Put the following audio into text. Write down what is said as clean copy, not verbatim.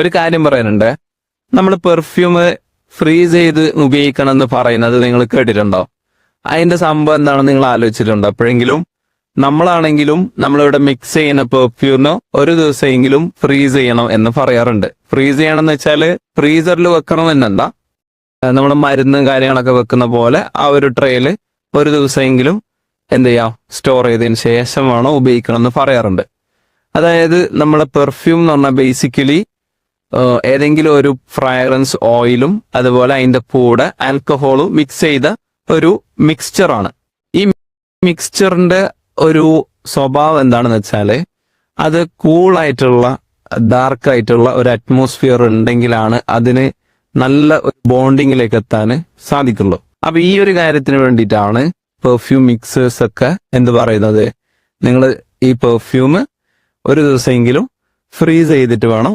ഒരു കാര്യം പറയാനുണ്ട്. നമ്മൾ പെർഫ്യൂം ഫ്രീസ് ചെയ്ത് ഉപയോഗിക്കണം എന്ന് പറയുന്നത് നിങ്ങൾ കേട്ടിട്ടുണ്ടോ? അതിന്റെ സംഭവം എന്താണെന്ന് നിങ്ങൾ ആലോചിച്ചിട്ടുണ്ടോ എപ്പോഴെങ്കിലും? നമ്മളാണെങ്കിലും നമ്മളിവിടെ മിക്സ് ചെയ്യുന്ന പെർഫ്യൂമിന് ഒരു ദിവസമെങ്കിലും ഫ്രീസ് ചെയ്യണം എന്ന് പറയാറുണ്ട്. ഫ്രീസ് ചെയ്യണം എന്ന് വെച്ചാല് ഫ്രീസറിൽ വെക്കണം എന്നല്ല, നമ്മൾ മരുന്ന് കാര്യങ്ങളൊക്കെ വെക്കുന്ന പോലെ ആ ഒരു ട്രേയില് ഒരു ദിവസമെങ്കിലും എന്ത് ചെയ്യാം, സ്റ്റോർ ചെയ്തതിന് ശേഷം വേണം ഉപയോഗിക്കണം എന്ന് പറയാറുണ്ട്. അതായത് നമ്മുടെ പെർഫ്യൂം എന്ന് പറഞ്ഞാൽ ബേസിക്കലി ഏതെങ്കിലും ഒരു ഫ്രാഗ്രൻസ് ഓയിലും അതുപോലെ അതിന്റെ കൂടെ ആൽക്കഹോളും മിക്സ് ചെയ്ത ഒരു മിക്സ്ചറാണ്. ഈ മിക്സ്ചറിന്റെ ഒരു സ്വഭാവം എന്താണെന്ന് വെച്ചാല് അത് കൂളായിട്ടുള്ള ഡാർക്ക് ആയിട്ടുള്ള ഒരു അറ്റ്മോസ്ഫിയർ ഉണ്ടെങ്കിലാണ് അതിന് നല്ല ഒരു ബോണ്ടിങ്ങിലേക്ക് എത്താൻ സാധിക്കുള്ളൂ. അപ്പൊ ഈ ഒരു കാര്യത്തിന് വേണ്ടിയിട്ടാണ് പെർഫ്യൂം മിക്സേഴ്സ് ഒക്കെ എന്ത് പറയുന്നത്, നിങ്ങൾ ഈ പെർഫ്യൂം ഒരു ദിവസമെങ്കിലും ഫ്രീസ് ചെയ്തിട്ട് വേണം